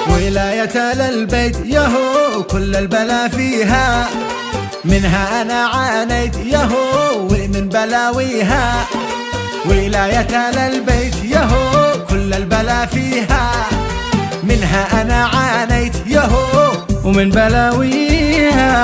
ولاية للبيت يهو كل البلا فيها، منها أنا عانيت يهو ومن بلاويها. ولاية للبيت يهو كل البلا فيها، منها أنا عانيت يهو ومن بلاويها.